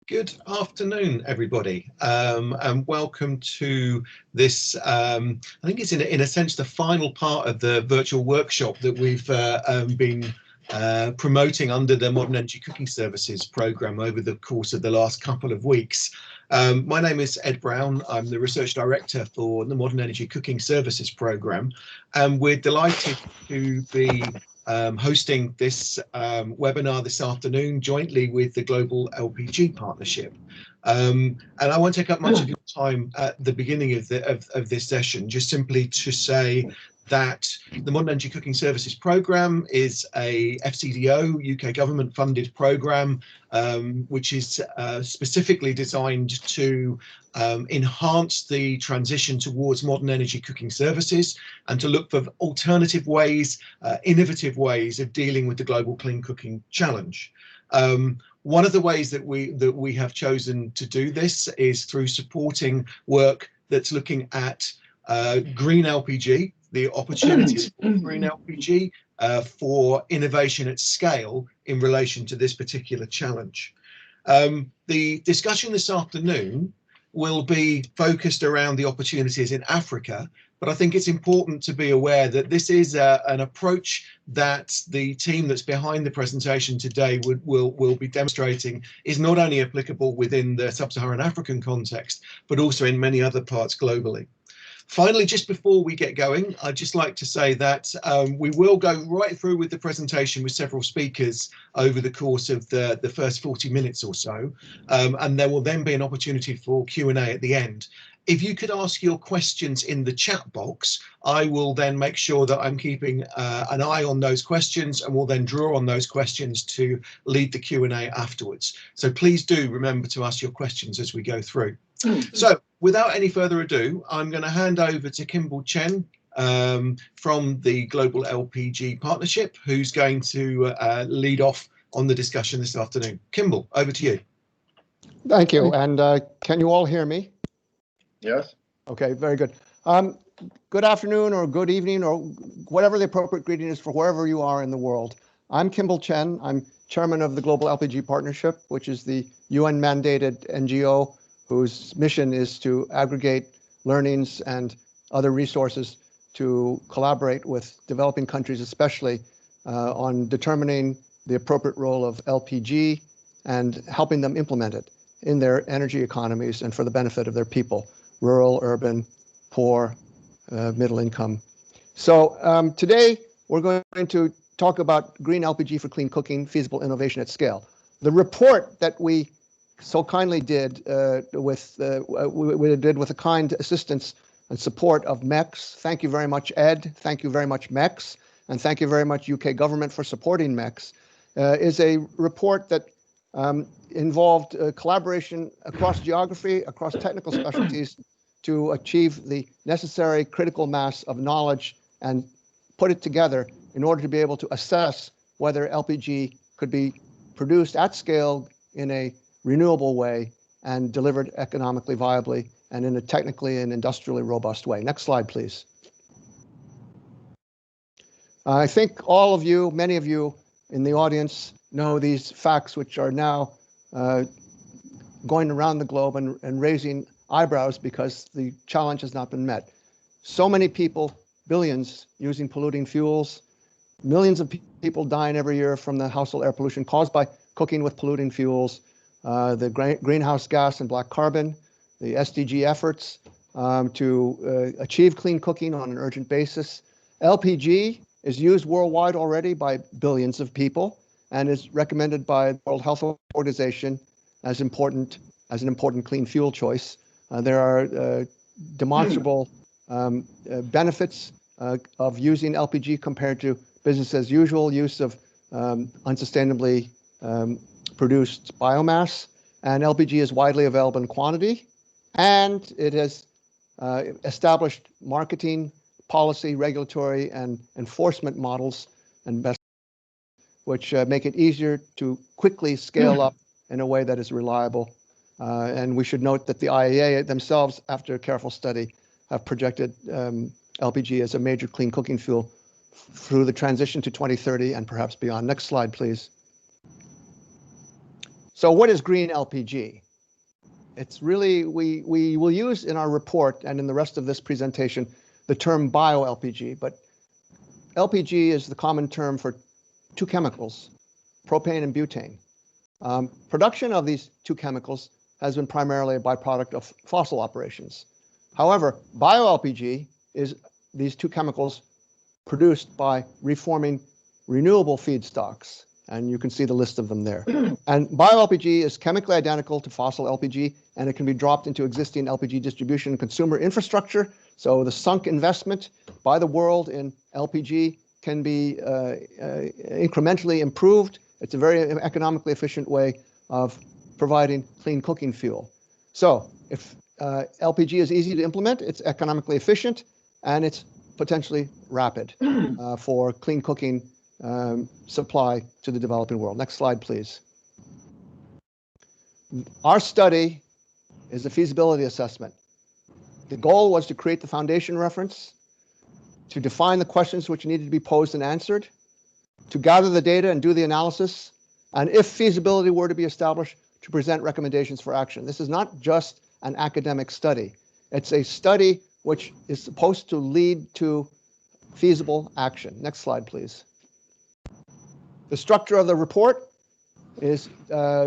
Good afternoon, everybody, and welcome to this, I think it's in a sense the final part of the virtual workshop that we've been promoting under the Modern Energy Cooking Services programme over the course of the last couple of weeks. My name is Ed Brown. I'm the Research Director for the Modern Energy Cooking Services programme, and we're delighted to be hosting this webinar this afternoon jointly with the Global LPG Partnership. And I won't take up much of your time at the beginning of this session, just simply to say that the Modern Energy Cooking Services programme is a FCDO, UK government funded programme, which is specifically designed to enhance the transition towards modern energy cooking services and to look for alternative ways, innovative ways of dealing with the global clean cooking challenge. One of the ways that we have chosen to do this is through supporting work that's looking at green LPG, the opportunities for green LPG for innovation at scale in relation to this particular challenge. The discussion this afternoon will be focused around the opportunities in Africa, but I think it's important to be aware that this is an approach that the team that's behind the presentation today will be demonstrating is not only applicable within the sub-Saharan African context, but also in many other parts globally. Finally, just before we get going, I'd just like to say that we will go right through with the presentation with several speakers over the course of the first 40 minutes or so, and there will then be an opportunity for Q&A at the end. If you could ask your questions in the chat box, I will then make sure that I'm keeping an eye on those questions and will then draw on those questions to lead the Q&A afterwards. So please do remember to ask your questions as we go through. So without any further ado, I'm going to hand over to Kimball Chen from the Global LPG Partnership, who's going to lead off on the discussion this afternoon. Kimball, over to you. Thank you. And can you all hear me? Yes. Okay, very good. Good afternoon or good evening or whatever the appropriate greeting is for wherever you are in the world. I'm Kimball Chen. I'm chairman of the Global LPG Partnership, which is the UN mandated NGO whose mission is to aggregate learnings and other resources to collaborate with developing countries, especially on determining the appropriate role of LPG and helping them implement it in their energy economies and for the benefit of their people, rural, urban, poor, middle income. So today we're going to talk about green LPG for clean cooking, feasible innovation at scale. The report that we so kindly did with the kind assistance and support of MECS. Thank you very much, Ed. Thank you very much, MECS. And thank you very much, UK government, for supporting MECS. Is a report that involved collaboration across geography, across technical specialties to achieve the necessary critical mass of knowledge and put it together in order to be able to assess whether LPG could be produced at scale in a renewable way and delivered economically viably and in a technically and industrially robust way. Next slide, please. I think all of you, many of you in the audience know these facts, which are now going around the globe and raising eyebrows because the challenge has not been met. So many people, billions, using polluting fuels, millions of people dying every year from the household air pollution caused by cooking with polluting fuels, the greenhouse gas and black carbon, the SDG efforts to achieve clean cooking on an urgent basis. LPG is used worldwide already by billions of people and is recommended by the World Health Organization as an important clean fuel choice. There are demonstrable benefits of using LPG compared to business as usual use of unsustainably produced biomass, and LPG is widely available in quantity, and it has established marketing, policy, regulatory, and enforcement models and best which make it easier to quickly scale up in a way that is reliable. And we should note that the IEA themselves, after a careful study, have projected LPG as a major clean cooking fuel through the transition to 2030 and perhaps beyond. Next slide, please. So what is green LPG? It's really, we will use in our report and in the rest of this presentation the term BioLPG, but LPG is the common term for two chemicals, propane and butane. Production of these two chemicals has been primarily a byproduct of fossil operations. However, BioLPG is these two chemicals produced by reforming renewable feedstocks, and you can see the list of them there. And BioLPG is chemically identical to fossil LPG, and it can be dropped into existing LPG distribution and consumer infrastructure. So the sunk investment by the world in LPG can be incrementally improved. It's a very economically efficient way of providing clean cooking fuel. So if LPG is easy to implement, it's economically efficient, and it's potentially rapid for clean cooking supply to the developing world. Next slide, please. Our study is a feasibility assessment. The goal was to create the foundation reference, to define the questions which needed to be posed and answered, to gather the data and do the analysis, and if feasibility were to be established, to present recommendations for action. This is not just an academic study. It's a study which is supposed to lead to feasible action. Next slide, please. The structure of the report is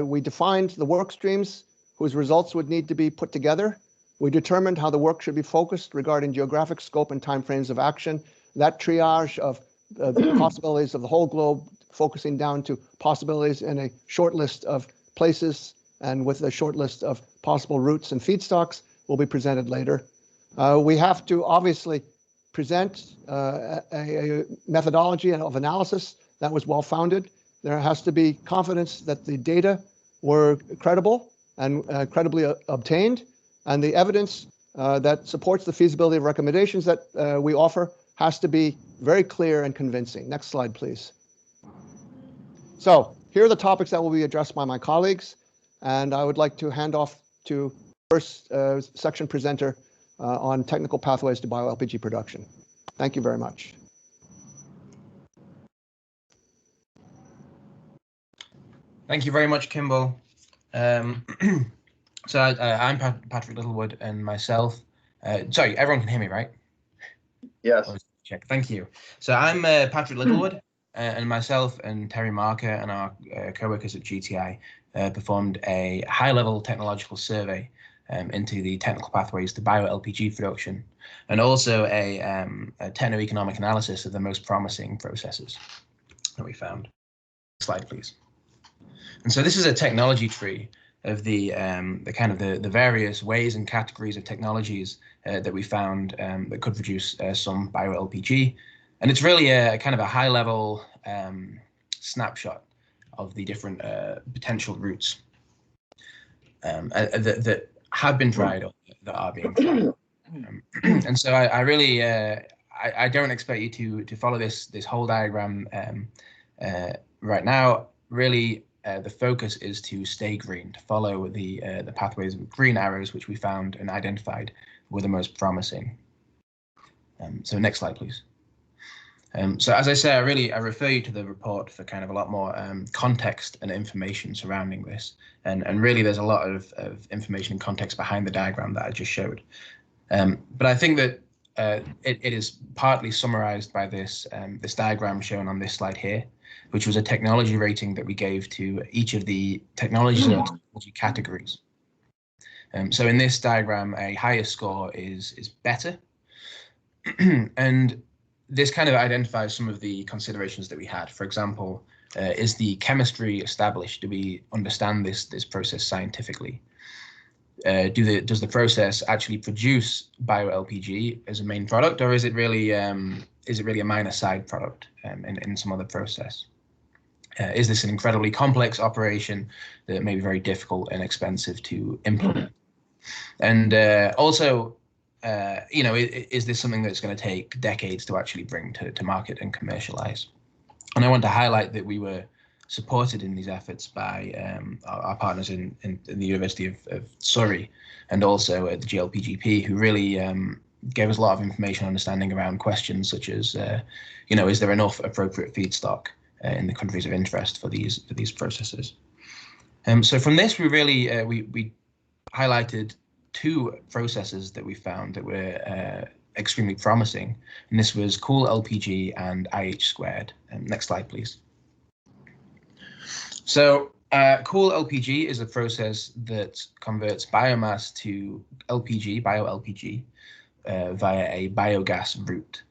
we defined the work streams whose results would need to be put together. We determined how the work should be focused regarding geographic scope and timeframes of action. That triage of the possibilities of the whole globe, focusing down to possibilities in a short list of places and with a short list of possible routes and feedstocks, will be presented later. We have to obviously present a methodology of analysis that was well-founded. There has to be confidence that the data were credible and credibly obtained, and the evidence that supports the feasibility of recommendations that we offer has to be very clear and convincing. Next slide, please. So here are the topics that will be addressed by my colleagues, and I would like to hand off to first section presenter on technical pathways to BioLPG production. Thank you very much. Thank you very much, Kimball. So I'm Patrick Littlewood, and myself. Sorry, everyone can hear me, right? Yes. Check. Thank you. So I'm Patrick Littlewood, and myself and Terry Marker and our co-workers at GTI performed a high-level technological survey into the technical pathways to BioLPG production, and also a techno-economic analysis of the most promising processes that we found. Slide, please. And so this is a technology tree of the kind of the various ways and categories of technologies that we found that could produce some BioLPG, and it's really a kind of a high-level snapshot of the different potential routes that have been tried or that are being tried. And so I really I don't expect you to follow this whole diagram right now. Really, the focus is to stay green, to follow the pathways with green arrows, which we found and identified were the most promising. So next slide, please. So as I say, I refer you to the report for kind of a lot more context and information surrounding this. And really, there's a lot of information and context behind the diagram that I just showed. But I think that it is partly summarized by this diagram shown on this slide here, which was a technology rating that we gave to each of the technologies or technology categories. So in this diagram, a higher score is better. And this kind of identifies some of the considerations that we had. For example, is the chemistry established? Do we understand this process scientifically? Does the process actually produce BioLPG as a main product, or is it really a minor side product in some other process? Is this an incredibly complex operation that may be very difficult and expensive to implement? And also, is this something that's going to take decades to actually bring to market and commercialize? And I want to highlight that we were supported in these efforts by our partners in the University of Surrey, and also at the GLPGP, who really gave us a lot of information, understanding around questions such as, is there enough appropriate feedstock in the countries of interest for these processes? So from this, we really we highlighted two processes that we found that were extremely promising, and this was Cool LPG and IH squared. Next slide, please. So Cool LPG is a process that converts biomass to LPG, BioLPG, via a biogas route.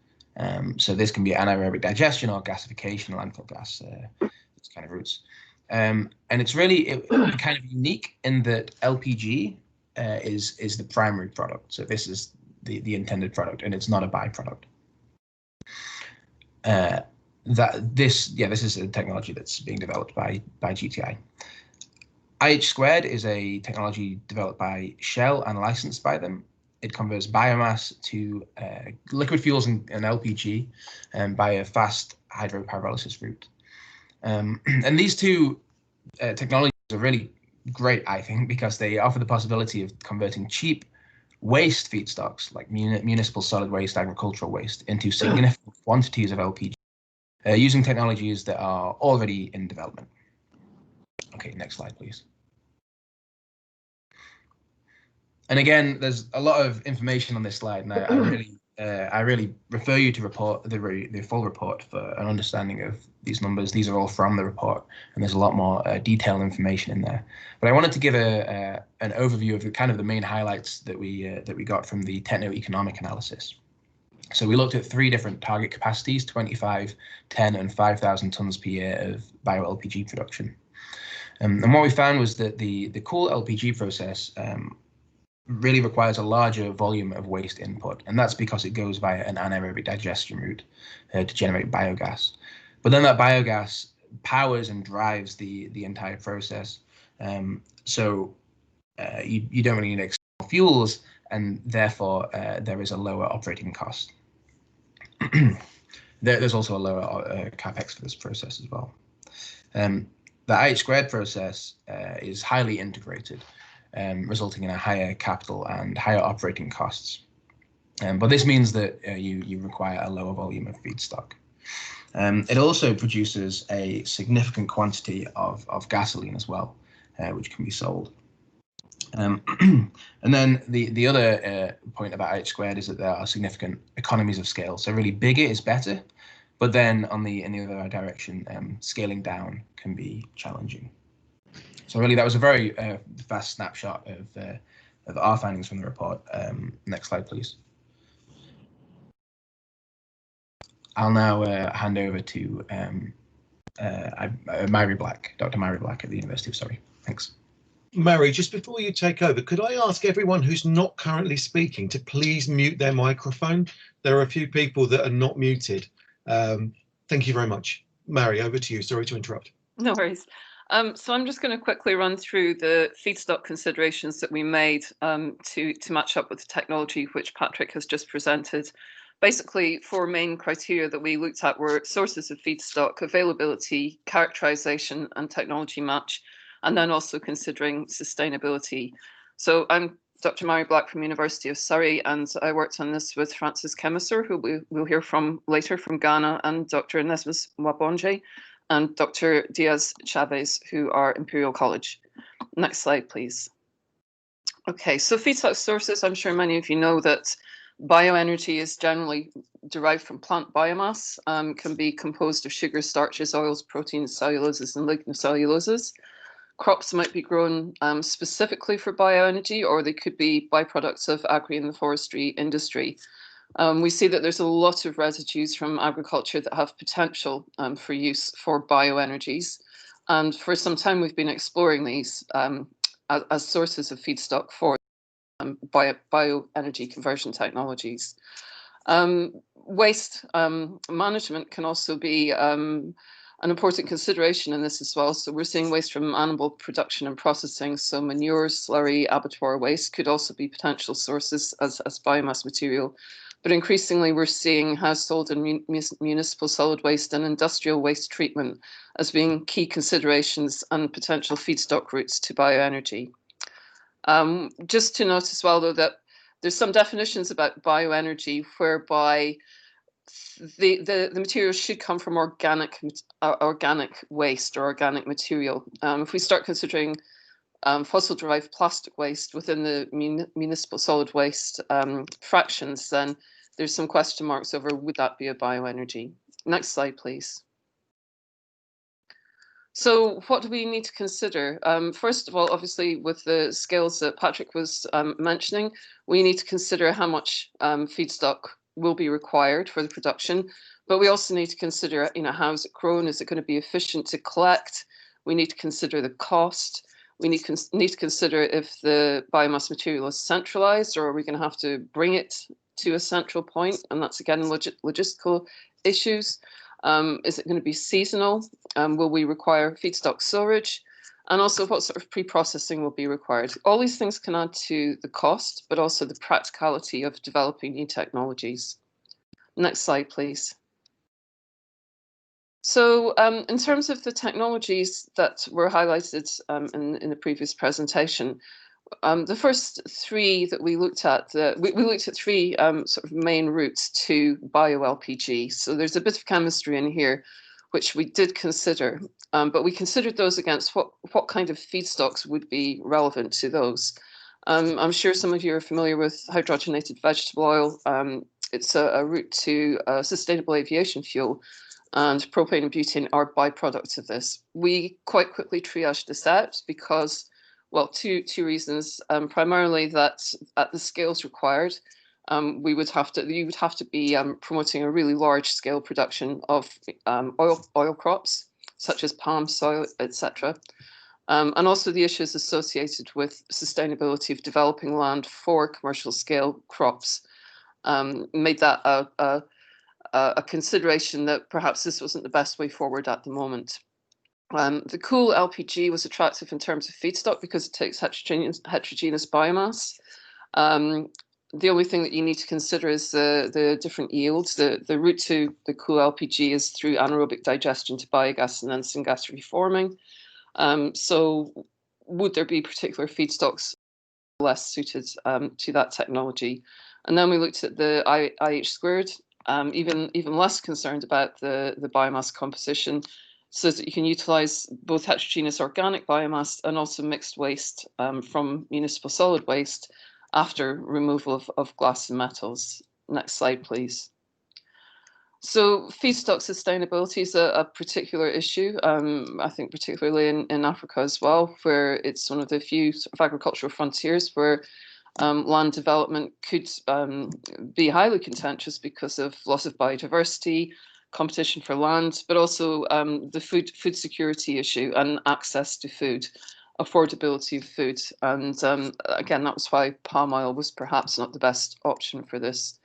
So this can be anaerobic digestion or gasification, landfill gas, these kind of routes. And it's really kind of unique in that LPG is the primary product. So this is the intended product, and it's not a byproduct. This is a technology that's being developed by GTI. IH squared is a technology developed by Shell and licensed by them. It converts biomass to liquid fuels and LPG by a fast hydropyrolysis route. And these two technologies are really great, I think, because they offer the possibility of converting cheap waste feedstocks like municipal solid waste, agricultural waste into significant quantities of LPG using technologies that are already in development. Okay, next slide, please. And again, there's a lot of information on this slide, and I really refer you to the full report for an understanding of these numbers. These are all from the report, and there's a lot more detailed information in there. But I wanted to give an overview of the main highlights that we got from the techno-economic analysis. So we looked at three different target capacities: 25, 10, and 5,000 tons per year of BioLPG production. And what we found was that the Cool LPG process really requires a larger volume of waste input, and that's because it goes via an anaerobic digestion route to generate biogas. But then that biogas powers and drives the entire process, so you don't really need external fuels, and therefore there is a lower operating cost. There's also a lower capex for this process as well. The IH squared process is highly integrated, resulting in a higher capital and higher operating costs. But this means that you require a lower volume of feedstock. It also produces a significant quantity of gasoline as well, which can be sold. And then the other point about IH squared is that there are significant economies of scale. So really bigger is better, but then in the other direction, scaling down can be challenging. So really, that was a very fast snapshot of our findings from the report. Next slide, please. I'll now hand over to Mairi Black, Dr. Mairi Black at the University of Surrey. Thanks. Mairi, just before you take over, could I ask everyone who's not currently speaking to please mute their microphone? There are a few people that are not muted. Thank you very much. Mairi, over to you. Sorry to interrupt. No worries. So I'm just going to quickly run through the feedstock considerations that we made to match up with the technology which Patrick has just presented. Basically, four main criteria that we looked at were sources of feedstock, availability, characterization, and technology match, and then also considering sustainability. So I'm Dr. Mairi Black from University of Surrey, and I worked on this with Francis Kemausuor, who we'll hear from later from Ghana, and Dr. Nesmus Wabonje, and Dr. Diaz Chavez, who are Imperial College. Next slide, please. Okay, so feedstock sources, I'm sure many of you know that bioenergy is generally derived from plant biomass, can be composed of sugar, starches, oils, proteins, celluloses, and lignocelluloses. Crops might be grown specifically for bioenergy, or they could be byproducts of agri and the forestry industry. We see that there's a lot of residues from agriculture that have potential for use for bioenergies. And for some time, we've been exploring these as sources of feedstock for bioenergy conversion technologies. Waste management can also be an important consideration in this as well. So we're seeing waste from animal production and processing. So manure, slurry, abattoir waste could also be potential sources as biomass material. But increasingly, we're seeing household and municipal solid waste and industrial waste treatment as being key considerations and potential feedstock routes to bioenergy. Just to note as well, though, that there's some definitions about bioenergy whereby the materials should come from organic waste or organic material. If we start considering fossil-derived plastic waste within the municipal solid waste fractions, then there's some question marks over would that be a bioenergy. Next slide, please. So what do we need to consider? First of all, obviously, with the scales that Patrick was mentioning, we need to consider how much feedstock will be required for the production, but we also need to consider, how is it grown? Is it going to be efficient to collect? We need to consider the cost. We need to consider if the biomass material is centralized, or are we going to have to bring it to a central point? And that's, again, logistical issues. Is it going to be seasonal? Will we require feedstock storage? And also, what sort of pre-processing will be required? All these things can add to the cost, but also the practicality of developing new technologies. Next slide, please. So in terms of the technologies that were highlighted in the previous presentation, the first three that we looked at, we looked at three sort of main routes to BioLPG. So there's a bit of chemistry in here, which we did consider, but we considered those against what kind of feedstocks would be relevant to those. I'm sure some of you are familiar with hydrogenated vegetable oil. It's a route to sustainable aviation fuel, and propane and butane are byproducts of this. We quite quickly triaged this out because, well, two reasons. Primarily that at the scales required, you would have to be promoting a really large scale production of oil crops, such as palm, soy, etc. And also the issues associated with sustainability of developing land for commercial scale crops made that a consideration that perhaps this wasn't the best way forward at the moment. The cool LPG was attractive in terms of feedstock because it takes heterogeneous biomass. The only thing that you need to consider is the different yields. The route to the cool LPG is through anaerobic digestion to biogas and then syngas reforming. So would there be particular feedstocks less suited to that technology? And then we looked at the IH squared, even less concerned about the biomass composition, so that you can utilize both heterogeneous organic biomass and also mixed waste from municipal solid waste after removal of glass and metals. Next slide, please. So feedstock sustainability is a particular issue, I think particularly in Africa as well, where it's one of the few sort of agricultural frontiers where land development could be highly contentious because of loss of biodiversity, competition for land, but also the food security issue and access to food, affordability of food. And again, that was why palm oil was perhaps not the best option for this.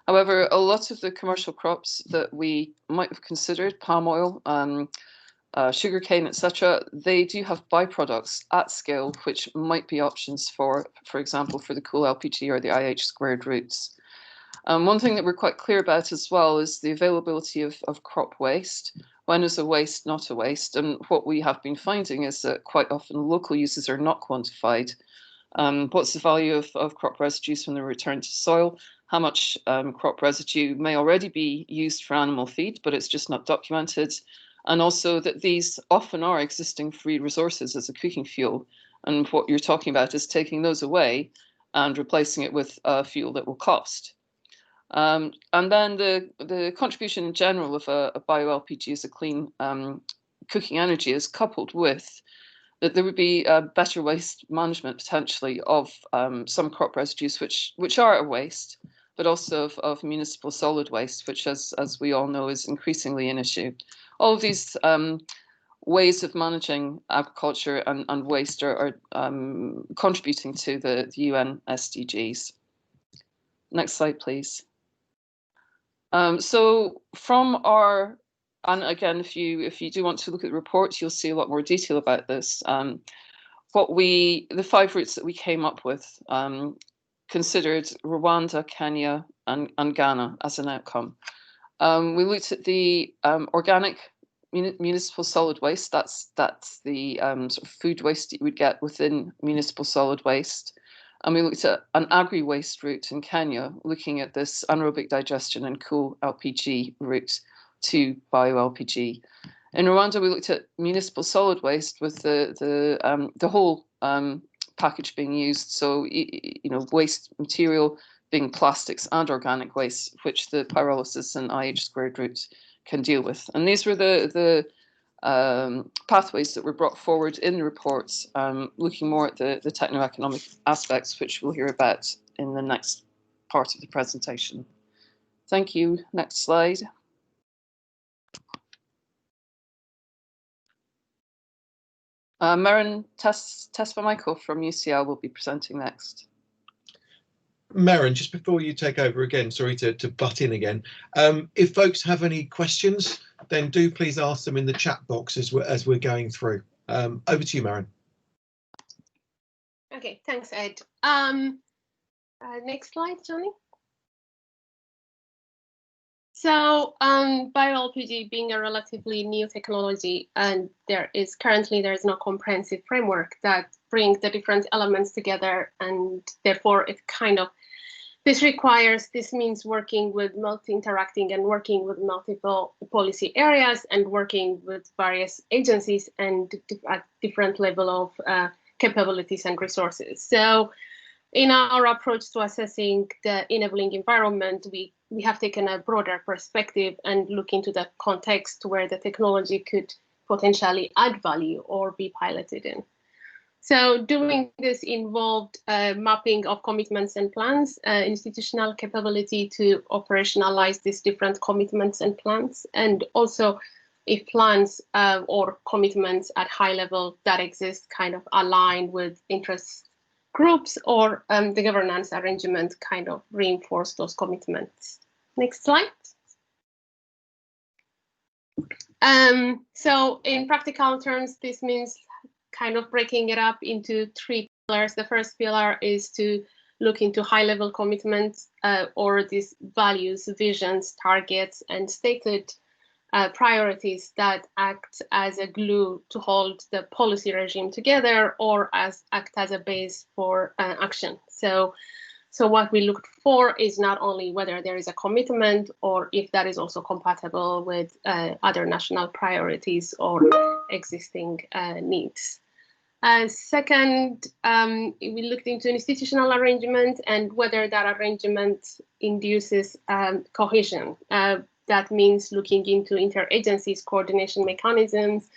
However, a lot of the commercial crops that we might have considered, palm oil, sugarcane, etc., they do have byproducts at scale, which might be options for example, for the cool LPG or the IH squared routes. One thing that we're quite clear about as well is the availability of crop waste. When is a waste not a waste? And what we have been finding is that quite often local uses are not quantified. What's the value of crop residues when they're returned to soil? How much crop residue may already be used for animal feed, but it's just not documented? And also that these often are existing free resources as a cooking fuel. And what you're talking about is taking those away and replacing it with a fuel that will cost. And then the contribution in general of a BioLPG as a clean cooking energy is coupled with that there would be better waste management potentially of some crop residues which are a waste, but also of municipal solid waste, which as we all know is increasingly an issue. All of these ways of managing agriculture and waste are contributing to the UN SDGs. Next slide, please. So from our, and again, if you do want to look at the report, you'll see a lot more detail about this. The 5 routes that we came up with considered Rwanda, Kenya, and Ghana as an outcome. We looked at the organic municipal solid waste. That's the sort of food waste that you would get within municipal solid waste. And we looked at an agri-waste route in Kenya, looking at this anaerobic digestion and cool LPG route to BioLPG. In Rwanda, we looked at municipal solid waste with the whole package being used. So, waste material being plastics and organic waste, which the pyrolysis and IH² route can deal with. And these were the pathways that were brought forward in the reports, looking more at the techno-economic aspects, which we'll hear about in the next part of the presentation. Thank you. Next slide. Meron Tesfamichael from UCL will be presenting next. Meron, just before you take over again, sorry to butt in again. If folks have any questions, then do please ask them in the chat box as we're going through. Over to you, Meron. Okay, thanks, Ed. Next slide, Johnny. So BioLPG being a relatively new technology, and there is no comprehensive framework that brings the different elements together, and therefore this means working with interacting and working with multiple policy areas and working with various agencies and at different level of capabilities and resources. So in our approach to assessing the enabling environment, we have taken a broader perspective and look into the context where the technology could potentially add value or be piloted in. So doing this involved mapping of commitments and plans, institutional capability to operationalize these different commitments and plans, and also if plans or commitments at high level that exist kind of align with interest groups, or the governance arrangement kind of reinforce those commitments. Next slide. So in practical terms, this means kind of breaking it up into three pillars. The first pillar is to look into high-level commitments or these values, visions, targets, and stated priorities that act as a glue to hold the policy regime together or act as a base for action. So what we looked for is not only whether there is a commitment or if that is also compatible with other national priorities or existing needs. Second, we looked into institutional arrangement and whether that arrangement induces cohesion. That means looking into interagencies coordination mechanisms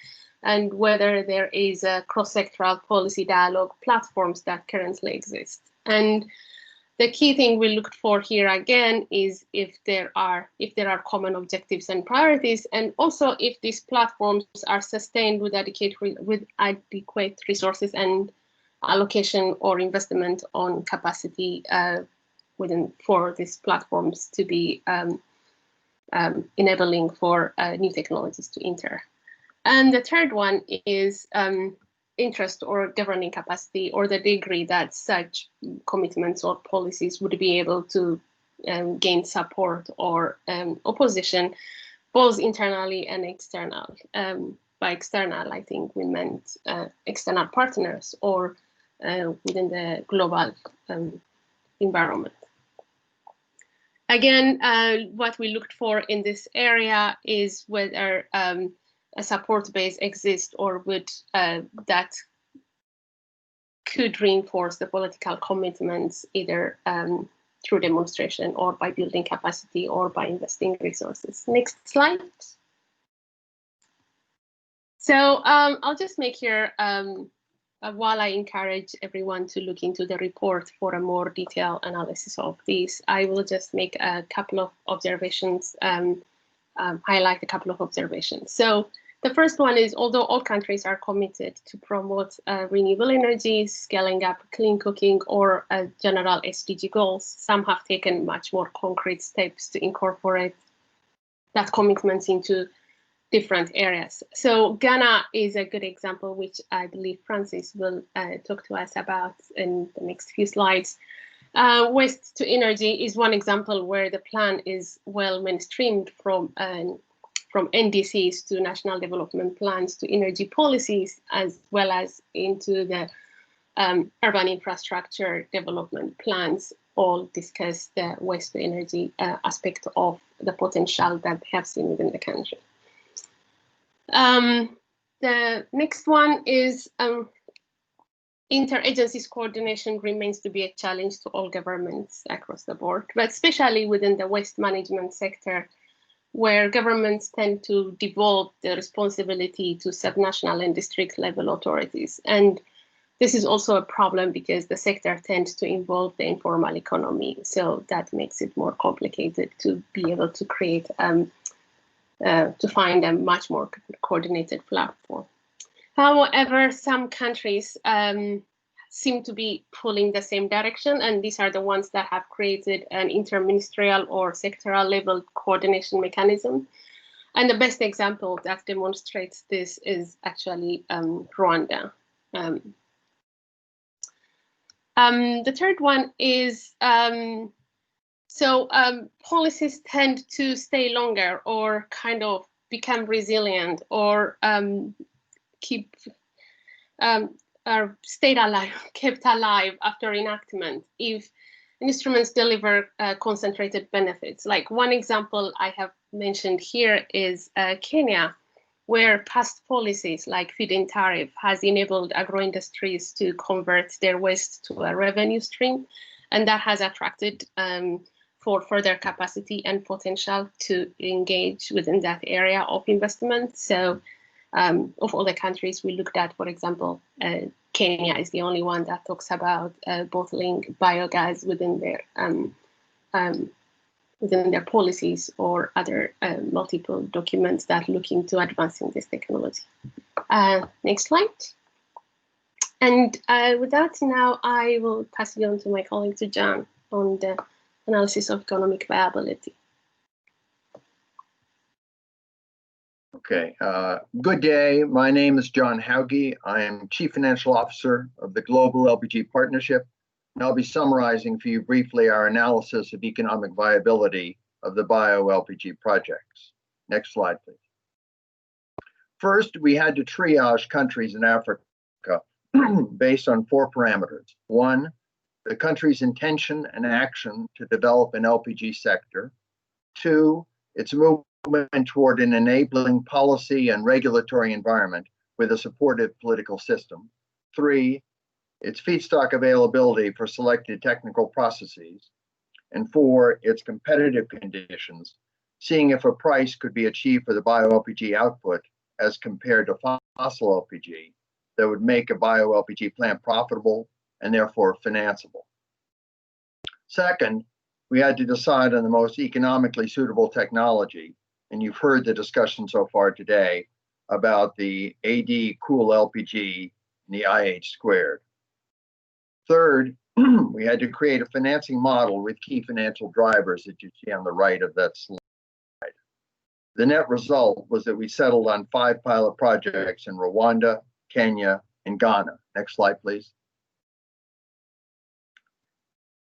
and whether there is a cross-sectoral policy dialogue platforms that currently exist. And the key thing we looked for here again is if there are common objectives and priorities, and also if these platforms are sustained with adequate resources and allocation or investment on capacity for these platforms to be enabling for new technologies to enter. And the third one is interest or governing capacity, or the degree that such commitments or policies would be able to gain support or opposition, both internally and external. By external, I think we meant external partners or within the global environment. Again, what we looked for in this area is whether a support base exists or would that could reinforce the political commitments either through demonstration or by building capacity or by investing resources. Next slide. So I'll just make here, while I encourage everyone to look into the report for a more detailed analysis of these, I will just make a couple of observations, highlight a couple of observations. So the first one is, although all countries are committed to promote renewable energy, scaling up clean cooking, or general SDG goals, some have taken much more concrete steps to incorporate that commitments into different areas. So Ghana is a good example, which I believe Francis will talk to us about in the next few slides. Waste to energy is one example where the plan is well mainstreamed from NDCs to national development plans to energy policies, as well as into the urban infrastructure development plans all discuss the waste to energy aspect of the potential that they have seen within the country. The next one is interagencies coordination remains to be a challenge to all governments across the board, but especially within the waste management sector, where governments tend to devolve the responsibility to subnational and district level authorities. And this is also a problem because the sector tends to involve the informal economy. So that makes it more complicated to be able to create, to find a much more coordinated platform. However, some countries seem to be pulling the same direction, and these are the ones that have created an interministerial or sectoral level coordination mechanism. And the best example that demonstrates this is actually Rwanda. The third one is, policies tend to stay longer or kind of become resilient or keep stayed alive, kept alive after enactment if instruments deliver concentrated benefits. Like one example I have mentioned here is Kenya, where past policies like feed-in tariff has enabled agro-industries to convert their waste to a revenue stream, and that has attracted for further capacity and potential to engage within that area of investment. So of all the countries we looked at, for example, Kenya is the only one that talks about bottling biogas within their policies or other multiple documents that look into advancing this technology. Next slide. And with that, now I will pass it on to my colleague, to John, on the analysis of economic viability. Okay, good day. My name is John Hauge. I am Chief Financial Officer of the Global LPG Partnership, and I'll be summarizing for you briefly our analysis of economic viability of the BioLPG projects. Next slide, please. First, we had to triage countries in Africa based on 4 parameters. 1, the country's intention and action to develop an LPG sector. 2, its movement toward an enabling policy and regulatory environment with a supportive political system. 3, its feedstock availability for selected technical processes. And 4, its competitive conditions, seeing if a price could be achieved for the BioLPG output as compared to fossil LPG that would make a BioLPG plant profitable and therefore financeable. Second, we had to decide on the most economically suitable technology, and you've heard the discussion so far today about the AD Cool LPG and the IH squared. Third, we had to create a financing model with key financial drivers that you see on the right of that slide. The net result was that we settled on 5 pilot projects in Rwanda, Kenya, and Ghana. Next slide, please.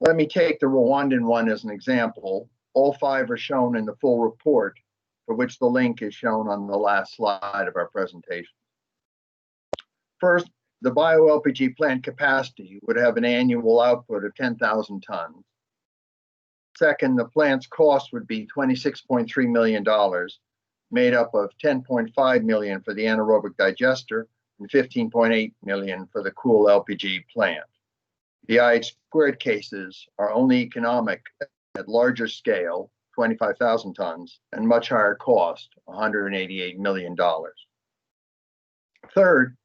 Let me take the Rwandan one as an example. All 5 are shown in the full report, for which the link is shown on the last slide of our presentation. First, the BioLPG plant capacity would have an annual output of 10,000 tons. Second, the plant's cost would be $26.3 million, made up of $10.5 million for the anaerobic digester and $15.8 million for the cool LPG plant. The IH squared cases are only economic at larger scale, 25,000 tons, and much higher cost, $188 million. Third,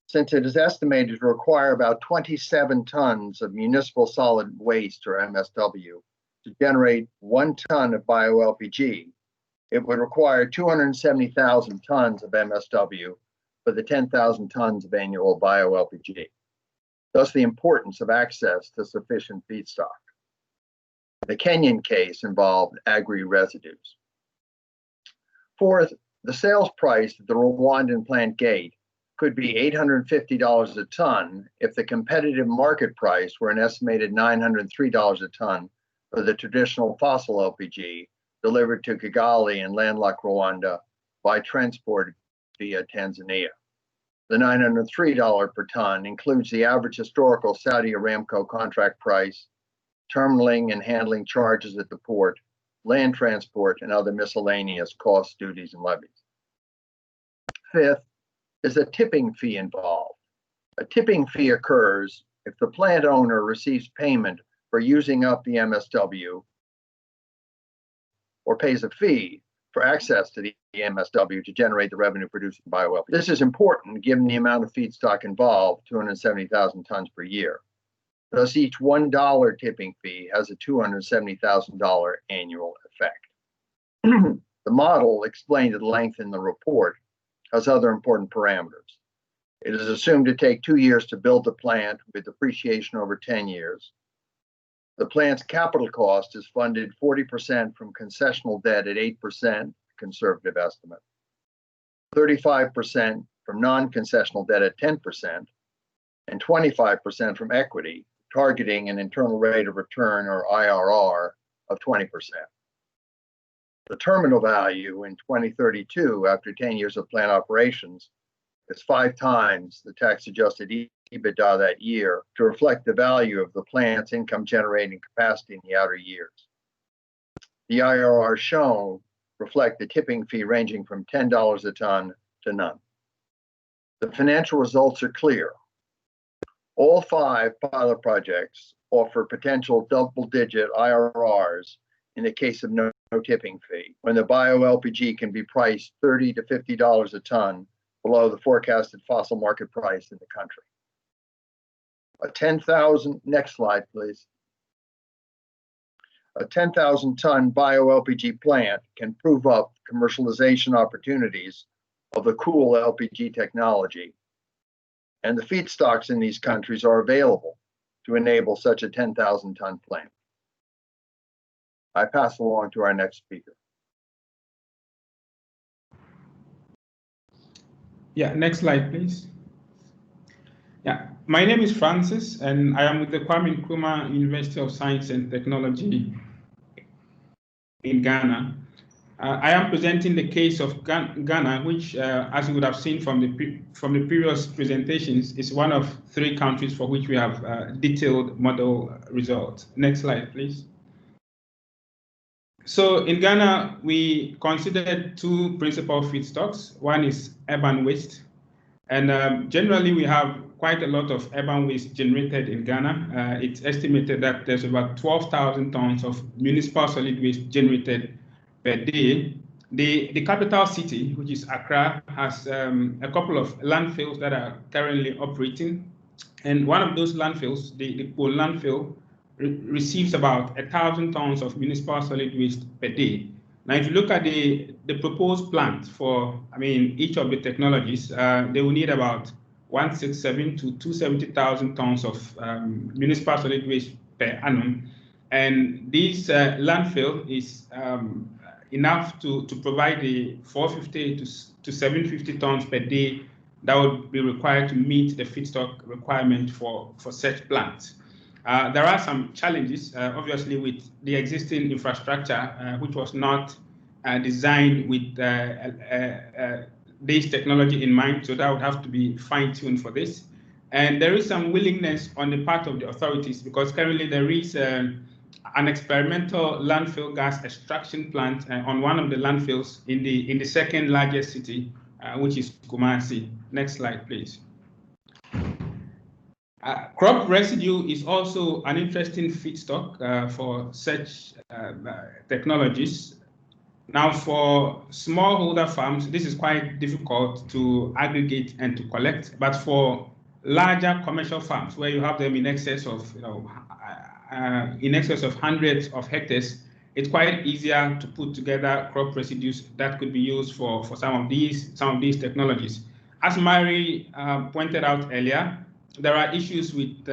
since it is estimated to require about 27 tons of municipal solid waste, or MSW, to generate 1 ton of BioLPG, it would require 270,000 tons of MSW for the 10,000 tons of annual BioLPG. Thus, the importance of access to sufficient feedstock. The Kenyan case involved agri-residues. Fourth, the sales price at the Rwandan plant gate could be $850 a ton if the competitive market price were an estimated $903 a ton for the traditional fossil LPG delivered to Kigali in landlocked Rwanda by transport via Tanzania. The $903 per ton includes the average historical Saudi Aramco contract price, terminaling and handling charges at the port, land transport, and other miscellaneous costs, duties, and levies. Fifth is a tipping fee involved. A tipping fee occurs if the plant owner receives payment for using up the MSW or pays a fee for access to the MSW to generate the revenue producing BioLPG. This is important given the amount of feedstock involved, 270,000 tons per year. Thus, each $1 tipping fee has a $270,000 annual effect. The model explained at length in the report has other important parameters. It is assumed to take 2 years to build the plant with depreciation over 10 years. The plant's capital cost is funded 40% from concessional debt at 8%, conservative estimate, 35% from non-concessional debt at 10%, and 25% from equity, targeting an internal rate of return, or IRR, of 20%. The terminal value in 2032, after 10 years of plant operations, is 5 times the tax-adjusted EBITDA that year to reflect the value of the plant's income-generating capacity in the outer years. The IRR shown reflect the tipping fee ranging from $10 a ton to none. The financial results are clear. All 5 pilot projects offer potential double-digit IRRs in the case of no tipping fee, when the BioLPG can be priced $30 to $50 a ton below the forecasted fossil market price in the country. A 10,000, next slide, please. A 10,000-ton BioLPG plant can prove up commercialization opportunities of the cool LPG technology, and the feedstocks in these countries are available to enable such a 10,000-ton plant. I pass along to our next speaker. Yeah, next slide, please. Yeah, my name is Francis, and I am with the Kwame Nkrumah University of Science and Technology in Ghana. I am presenting the case of Ghana, which, as you would have seen from the previous presentations, is one of 3 countries for which we have detailed model results. Next slide, please. So in Ghana, we considered 2 principal feedstocks. One is urban waste, and generally we have quite a lot of urban waste generated in Ghana. It's estimated that there's about 12,000 tons of municipal solid waste generated per day. The capital city, which is Accra, has a couple of landfills that are currently operating, and one of those landfills, the Pole landfill, receives about 1,000 tons of municipal solid waste per day. Now, if you look at the proposed plant for, each of the technologies, they will need about 167 to 270,000 tons of municipal solid waste per annum, and this landfill is enough to provide the 450 to 750 tons per day that would be required to meet the feedstock requirement for such plants. There are some challenges, obviously, with the existing infrastructure, which was not designed with this technology in mind, so that would have to be fine-tuned for this. And there is some willingness on the part of the authorities, because currently there is an experimental landfill gas extraction plant on one of the landfills in the second largest city, which is Kumasi. Next slide, please. Crop residue is also an interesting feedstock for such technologies. Now, for smallholder farms, this is quite difficult to aggregate and to collect, but for larger commercial farms, where you have them in excess of hundreds of hectares, it's quite easier to put together crop residues that could be used for some of these technologies. As Mairi pointed out earlier, there are issues with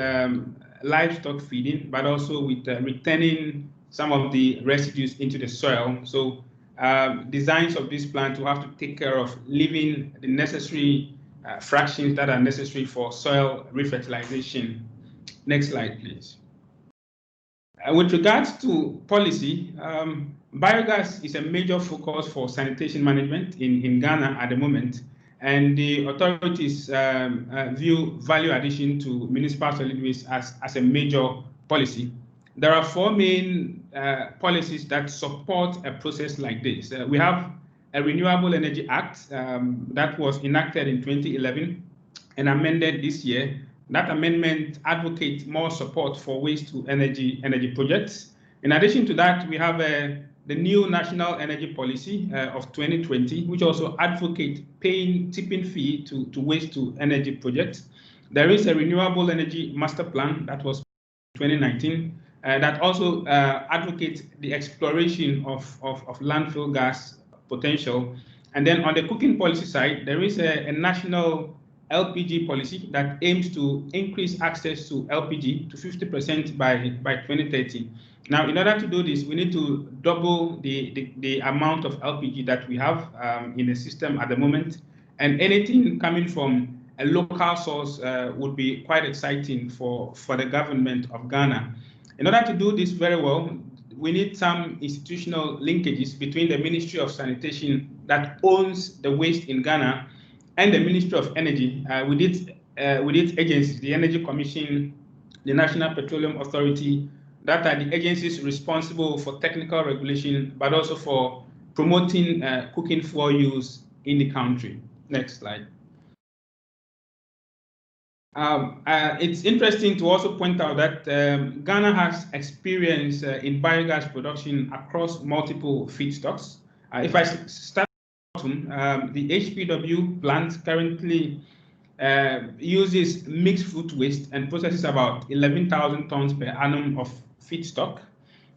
livestock feeding, but also with returning some of the residues into the soil. So designs of this plant will have to take care of leaving the necessary fractions that are necessary for soil refertilization. Next slide, please. With regards to policy, biogas is a major focus for sanitation management in Ghana at the moment. and the authorities view value addition to municipal solid waste as a major policy. There are four main policies that support a process like this. We have a Renewable Energy Act that was enacted in 2011 and amended this year. That amendment advocates more support for waste to energy projects. In addition to that, we have the new National Energy Policy of 2020, which also advocates paying tipping fee to waste to energy projects. There is a Renewable Energy Master Plan that was 2019 that also advocates the exploration of landfill gas potential. And then on the cooking policy side, there is a national LPG policy that aims to increase access to LPG to 50% by 2030. Now, in order to do this, we need to double the amount of LPG that we have in the system at the moment. And anything coming from a local source would be quite exciting for the government of Ghana. In order to do this very well, we need some institutional linkages between the Ministry of Sanitation that owns the waste in Ghana and the Ministry of Energy with its agencies, the Energy Commission, the National Petroleum Authority, that are the agencies responsible for technical regulation, but also for promoting cooking fuel use in the country. Next slide. It's interesting to also point out that Ghana has experience in biogas production across multiple feedstocks. If I start the HPW plant currently uses mixed fruit waste and processes about 11,000 tons per annum of feedstock.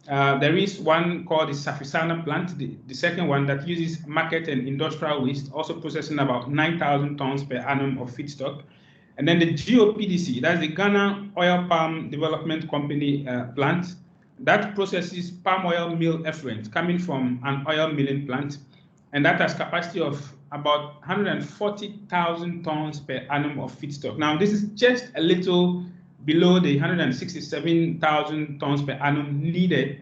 There is one called the Safisana plant, the second one that uses market and industrial waste, also processing about 9,000 tons per annum of feedstock. And then the GLPDC, that's the Ghana Oil Palm Development Company plant, that processes palm oil meal effluent coming from an oil milling plant, and that has capacity of about 140,000 tons per annum of feedstock. Now, this is just a little below the 167,000 tons per annum needed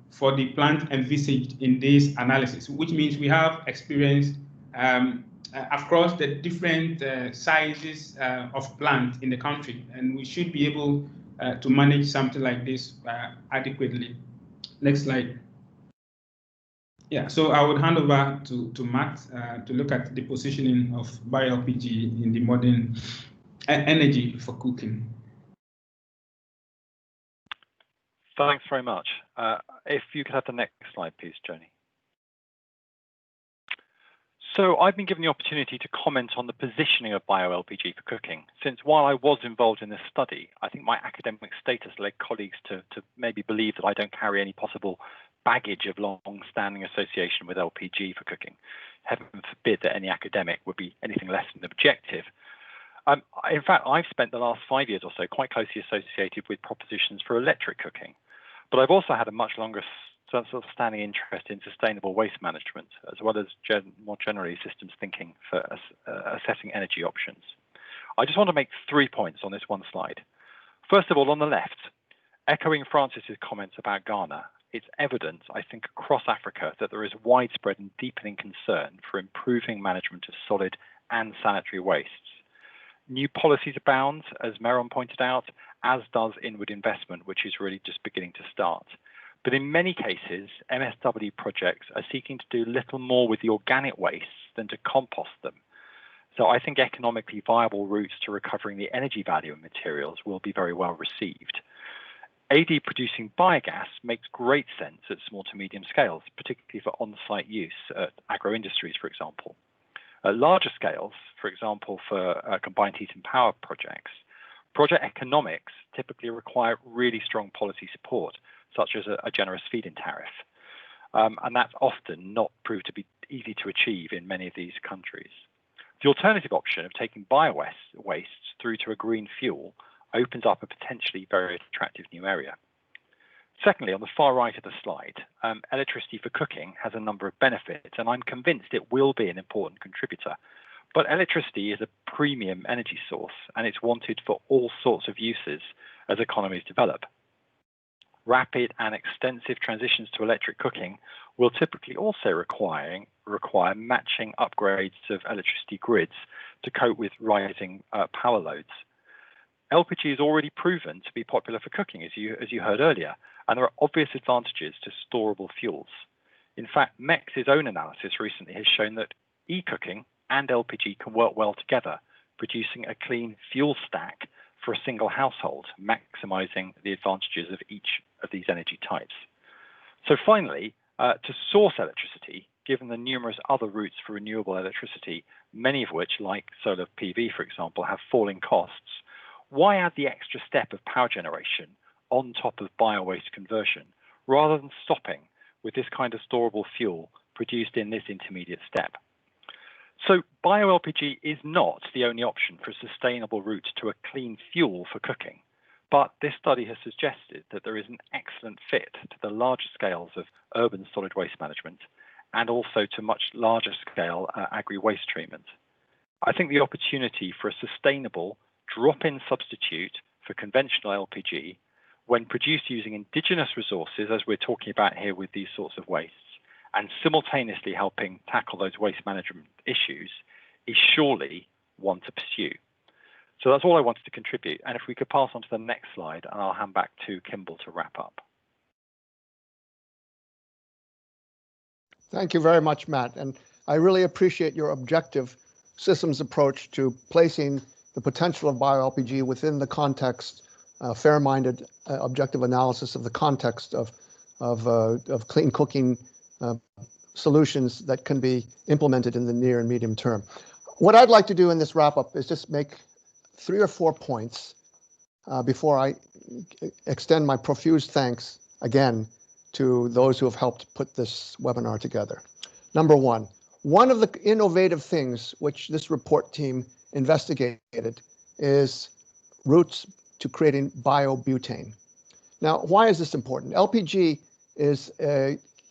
for the plant envisaged in this analysis, which means we have experience across the different sizes of plant in the country, and we should be able to manage something like this adequately. Next slide. Yeah, so I would hand over to Matt to look at the positioning of BioLPG in the modern energy for cooking. Thanks very much. If you could have the next slide, please, Joni. So I've been given the opportunity to comment on the positioning of BioLPG for cooking, since while I was involved in this study, I think my academic status led colleagues to maybe believe that I don't carry any possible baggage of long-standing association with LPG for cooking. Heaven forbid that any academic would be anything less than objective. In fact, I've spent the last 5 years or so quite closely associated with propositions for electric cooking, but I've also had a much longer sort of standing interest in sustainable waste management, as well as more generally systems thinking for assessing energy options. I just want to make 3 points on this one slide. First of all, on the left, echoing Francis's comments about Ghana, it's evident, I think, across Africa that there is widespread and deepening concern for improving management of solid and sanitary wastes. New policies abound, as Meron pointed out, as does inward investment, which is really just beginning to start. But in many cases, MSW projects are seeking to do little more with the organic wastes than to compost them. So I think economically viable routes to recovering the energy value of materials will be very well received. AD producing biogas makes great sense at small to medium scales, particularly for on-site use at agro-industries, for example. At larger scales, for example, for combined heat and power projects, project economics typically require really strong policy support, such as a generous feed-in tariff. And that's often not proved to be easy to achieve in many of these countries. The alternative option of taking bio-wastes through to a green fuel opens up a potentially very attractive new area. Secondly, on the far right of the slide, electricity for cooking has a number of benefits, and I'm convinced it will be an important contributor. But electricity is a premium energy source, and it's wanted for all sorts of uses as economies develop. Rapid and extensive transitions to electric cooking will typically also require require matching upgrades of electricity grids to cope with rising power loads. LPG is already proven to be popular for cooking, as you heard earlier, and there are obvious advantages to storable fuels. In fact, MECS's own analysis recently has shown that e-cooking and LPG can work well together, producing a clean fuel stack for a single household, maximizing the advantages of each of these energy types. So finally, to source electricity, given the numerous other routes for renewable electricity, many of which, like solar PV, for example, have falling costs, why add the extra step of power generation on top of bio-waste conversion, rather than stopping with this kind of storable fuel produced in this intermediate step? So BioLPG is not the only option for a sustainable route to a clean fuel for cooking, but this study has suggested that there is an excellent fit to the larger scales of urban solid waste management and also to much larger scale agri-waste treatment. I think the opportunity for a sustainable drop-in substitute for conventional LPG when produced using indigenous resources, as we're talking about here with these sorts of wastes, and simultaneously helping tackle those waste management issues is surely one to pursue. So that's all I wanted to contribute. And if we could pass on to the next slide, and I'll hand back to Kimball to wrap up. Thank you very much, Matt. And I really appreciate your objective systems approach to placing the potential of BioLPG within the context, fair-minded objective analysis of the context of clean cooking solutions that can be implemented in the near and medium term. What I'd like to do in this wrap-up is just make 3 or 4 points before I extend my profuse thanks again to those who have helped put this webinar together. Number one of the innovative things which this report team investigated is routes to creating biobutane. Now, why is this important? LPG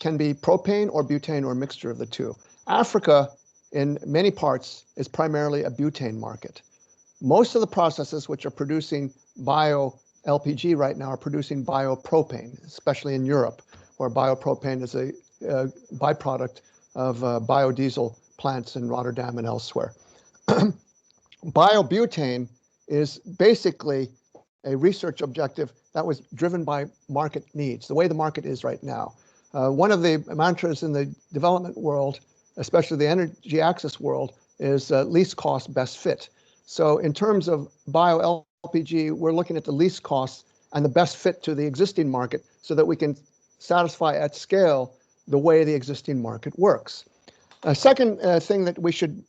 can be propane or butane or a mixture of the two. Africa, in many parts, is primarily a butane market. Most of the processes which are producing bio-LPG right now are producing biopropane, especially in Europe, where biopropane is a byproduct of biodiesel plants in Rotterdam and elsewhere. Biobutane is basically a research objective that was driven by market needs, the way the market is right now. One of the mantras in the development world, especially the energy access world, is least cost, best fit. So in terms of bio-LPG, we're looking at the least cost and the best fit to the existing market so that we can satisfy at scale the way the existing market works. A second thing that we should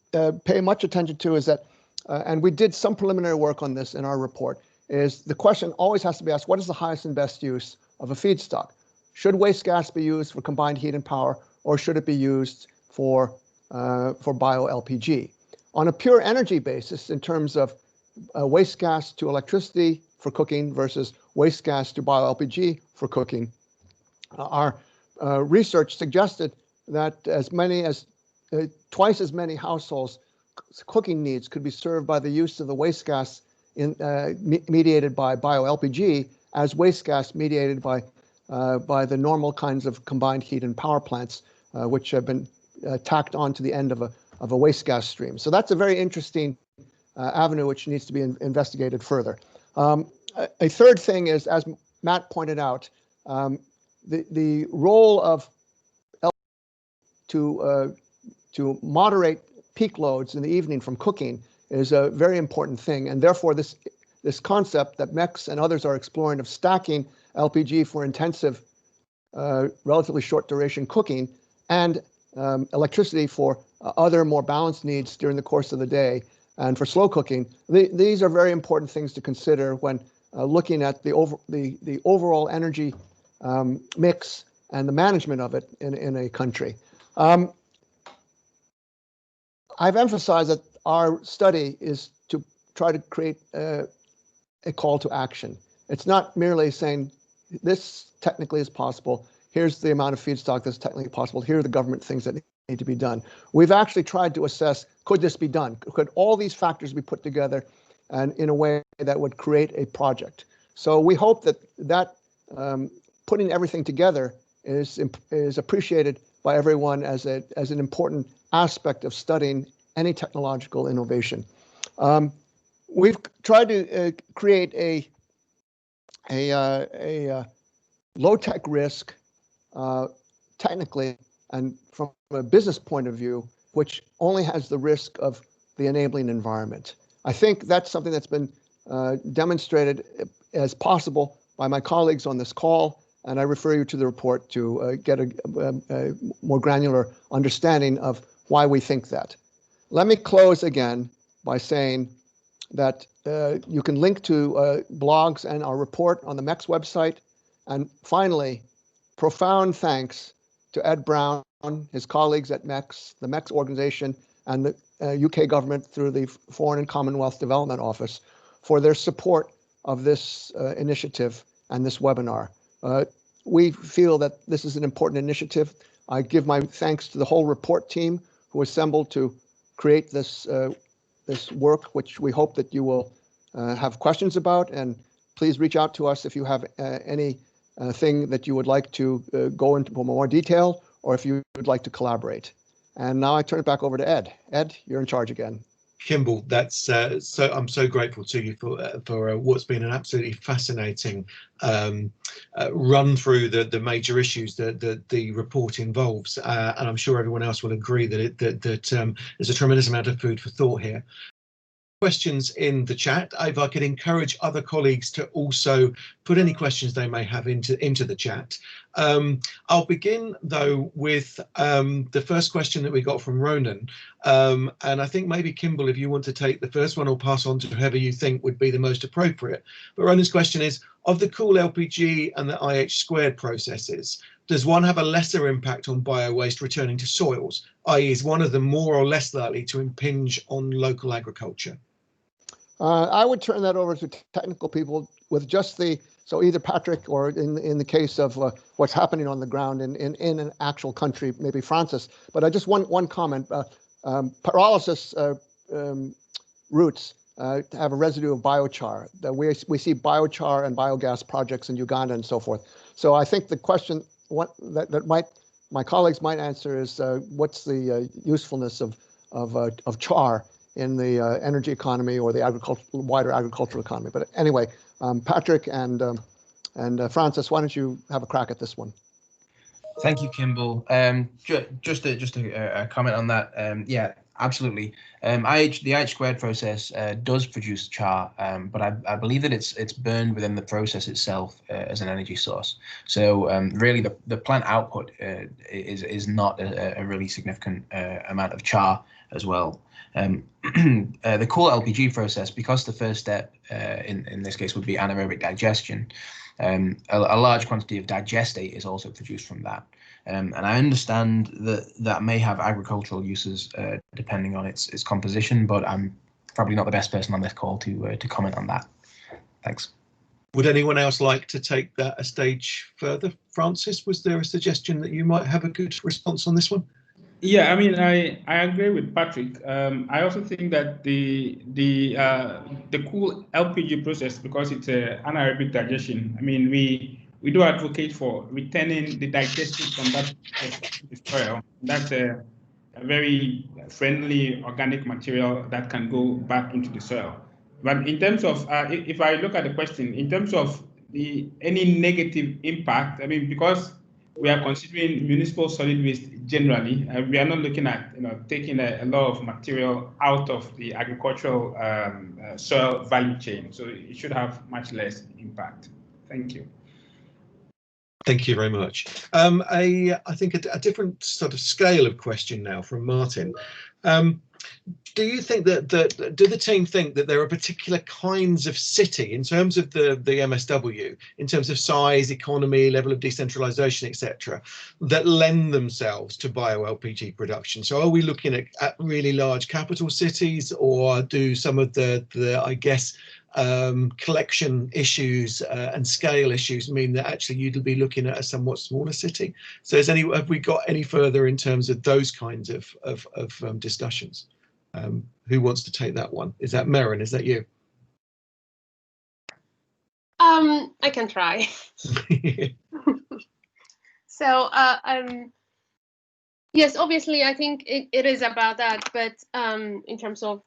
pay much attention to is that, and we did some preliminary work on this in our report, is the question always has to be asked, what is the highest and best use of a feedstock? Should waste gas be used for combined heat and power, or should it be used for bio-LPG? On a pure energy basis, in terms of waste gas to electricity for cooking versus waste gas to bio-LPG for cooking, our research suggested that as many as twice as many households' cooking needs could be served by the use of the waste gas mediated by bio-LPG as waste gas mediated by the normal kinds of combined heat and power plants, which have been tacked on to the end of a waste gas stream. So that's a very interesting avenue which needs to be investigated further. A third thing is, as Matt pointed out, the role of to moderate peak loads in the evening from cooking is a very important thing, and therefore this concept that MECS and others are exploring of stacking LPG for intensive, relatively short duration cooking and electricity for other more balanced needs during the course of the day and for slow cooking, these are very important things to consider when looking at the overall energy mix and the management of it in a country. I've emphasized that our study is to try to create a call to action. It's not merely saying this technically is possible, here's the amount of feedstock that's technically possible, here are the government things that need to be done. We've actually tried to assess, could this be done? Could all these factors be put together and in a way that would create a project? So we hope that putting everything together is appreciated by everyone as an important aspect of studying any technological innovation. We've tried to create a low-tech risk, technically, and from a business point of view, which only has the risk of the enabling environment. I think that's something that's been demonstrated as possible by my colleagues on this call, and I refer you to the report to get a more granular understanding of why we think that. Let me close again by saying that you can link to blogs and our report on the MECS website. And finally, profound thanks to Ed Brown, his colleagues at MECS, the MECS organization, and the UK government through the Foreign and Commonwealth Development Office for their support of this initiative and this webinar. We feel that this is an important initiative. I give my thanks to the whole report team who assembled to create this this work, which we hope that you will have questions about. And please reach out to us if you have any thing that you would like to go into more detail, or if you would like to collaborate. And now I turn it back over to Ed. Ed, you're in charge again. Kimball, that's I'm so grateful to you for what's been an absolutely fascinating run through the major issues that the report involves, and I'm sure everyone else will agree that there's a tremendous amount of food for thought here. Questions in the chat. If I could encourage other colleagues to also put any questions they may have into the chat. I'll begin though with the first question that we got from Ronan, and I think maybe Kimball, if you want to take the first one, or pass on to whoever you think would be the most appropriate. But Ronan's question is, of the cool LPG and the IH² processes, does one have a lesser impact on bio-waste returning to soils, i.e. is one of them more or less likely to impinge on local agriculture? I would turn that over to technical people with just so either Patrick, or in the case of what's happening on the ground in an actual country, maybe Francis. But I just one comment. Pyrolysis roots have a residue of biochar. We see biochar and biogas projects in Uganda and so forth. So I think the question my colleagues might answer is what's the usefulness of char in the energy economy or the wider agricultural economy. But anyway, Patrick and Francis, why don't you have a crack at this one? Thank you, Kimball. Just a comment on that. Yeah, absolutely. The IH² process does produce char, but I believe that it's burned within the process itself as an energy source. So really, the plant output is not a really significant amount of char as well. The cool LPG process, because the first step in this case would be anaerobic digestion, a large quantity of digestate is also produced from that. And I understand that may have agricultural uses depending on its composition, but I'm probably not the best person on this call to comment on that. Thanks. Would anyone else like to take that a stage further? Francis, was there a suggestion that you might have a good response on this one? Yeah, I mean, I agree with Patrick. I also think that the cool LPG process, because it's anaerobic digestion, I mean, we do advocate for returning the digestate from that to the soil. That's a very friendly organic material that can go back into the soil. But in terms of, if I look at the question, in terms of any negative impact, I mean, because we are considering municipal solid waste generally, we are not looking at taking a lot of material out of the agricultural soil value chain. So it should have much less impact. Thank you. Thank you very much. I think a different sort of scale of question now from Martin. Do you think do the team think that there are particular kinds of city in terms of the MSW, in terms of size, economy, level of decentralization, etc., that lend themselves to bio-LPG production? So are we looking at really large capital cities, or do some of the I guess, collection issues and scale issues mean that actually you'd be looking at a somewhat smaller city? So have we got any further in terms of those kinds of discussions? Who wants to take that one? Is that Meron? Is that you? I can try. So Yes, obviously, I think it is about that. But in terms of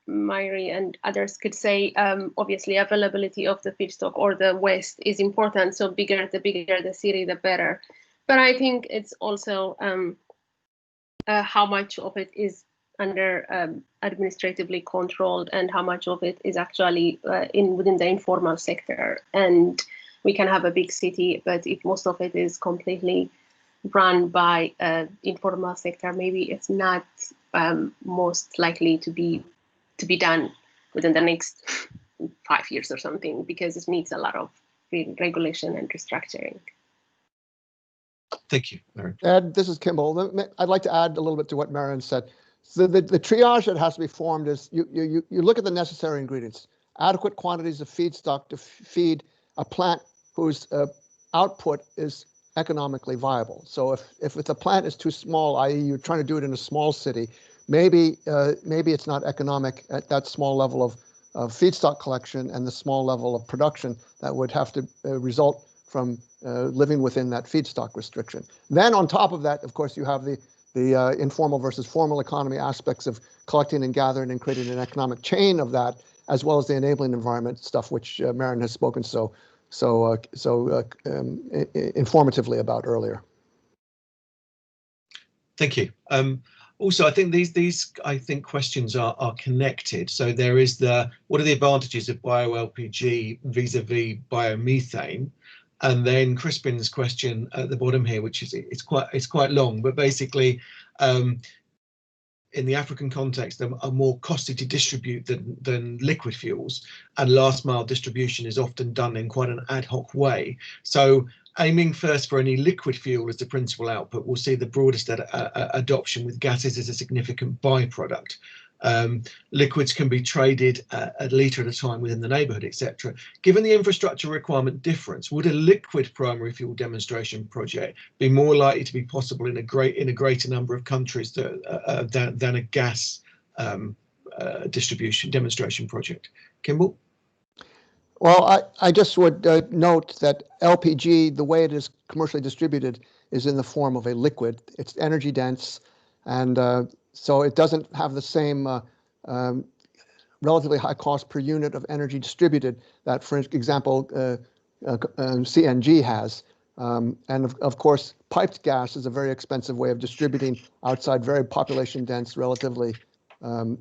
Mairi and others could say, obviously, availability of the feedstock or the waste is important. So the bigger the city, the better. But I think it's also how much of it is under administratively controlled and how much of it is actually within the informal sector. And we can have a big city, but if most of it is completely run by informal sector, maybe it's not most likely to be done within the next 5 years or something, because it needs a lot of regulation and restructuring. Thank you, Meron. Ed, this is Kimball. I'd like to add a little bit to what Meron said. So the triage that has to be formed is you look at the necessary ingredients, adequate quantities of feedstock to feed a plant whose output is economically viable. So if the plant is too small, i.e. you're trying to do it in a small city, maybe it's not economic at that small level of feedstock collection and the small level of production that would have to result from living within that feedstock restriction. Then on top of that, of course, you have the informal versus formal economy aspects of collecting and gathering and creating an economic chain of that, as well as the enabling environment stuff, which Meron has spoken so informatively about earlier. Thank you. Also, I think these questions are connected. So there is what are the advantages of BioLPG vis-a-vis biomethane? And then Crispin's question at the bottom here, which is it's quite long, but basically in the African context are more costly to distribute than liquid fuels, and last mile distribution is often done in quite an ad hoc way. So aiming first for any liquid fuel as the principal output, we'll see the broadest adoption, with gases as a significant byproduct. Liquids can be traded a litre at a time within the neighbourhood, etc. Given the infrastructure requirement difference, would a liquid primary fuel demonstration project be more likely to be possible in a greater number of countries than a gas distribution demonstration project? Kimball? Well, I just would note that LPG, the way it is commercially distributed, is in the form of a liquid. It's energy dense, and so it doesn't have the same relatively high cost per unit of energy distributed that, for example, CNG has. And of course, piped gas is a very expensive way of distributing outside very population dense, relatively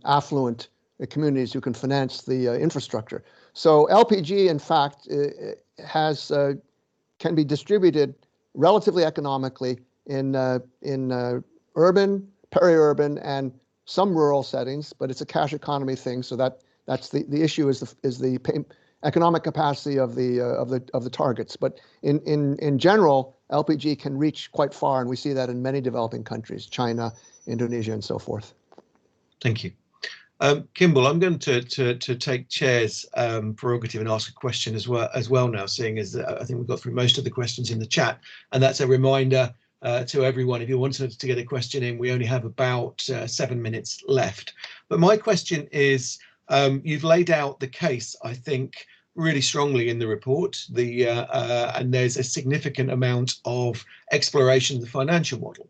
affluent communities who can finance the infrastructure. So LPG, in fact, can be distributed relatively economically in urban, peri-urban, and some rural settings, but it's a cash economy thing. So that's the issue is the economic capacity of the targets. But in general, LPG can reach quite far, and we see that in many developing countries, China, Indonesia, and so forth. Thank you. Kimball, I'm going to take Chair's prerogative and ask a question as well now, seeing as I think we've got through most of the questions in the chat, and that's a reminder to everyone, if you wanted to get a question in, we only have about 7 minutes left. But my question is, you've laid out the case, I think, really strongly in the report, and there's a significant amount of exploration of the financial model.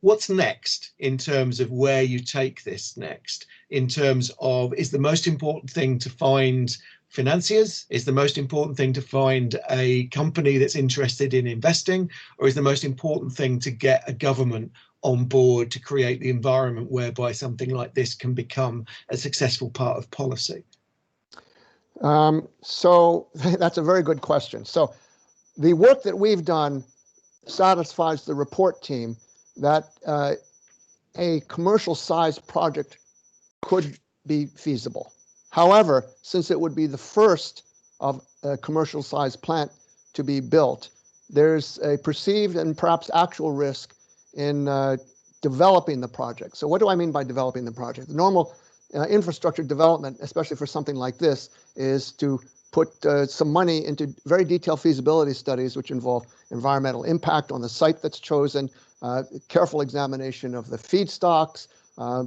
What's next in terms of where you take this next? In terms of, is the most important thing to find financiers? Is the most important thing to find a company that's interested in investing? Or is the most important thing to get a government on board to create the environment whereby something like this can become a successful part of policy? So that's a very good question. So the work that we've done satisfies the report team that a commercial size project could be feasible. However, since it would be the first of a commercial size plant to be built, there's a perceived and perhaps actual risk in developing the project. So what do I mean by developing the project? The normal infrastructure development, especially for something like this, is to put some money into very detailed feasibility studies, which involve environmental impact on the site that's chosen, careful examination of the feedstocks, a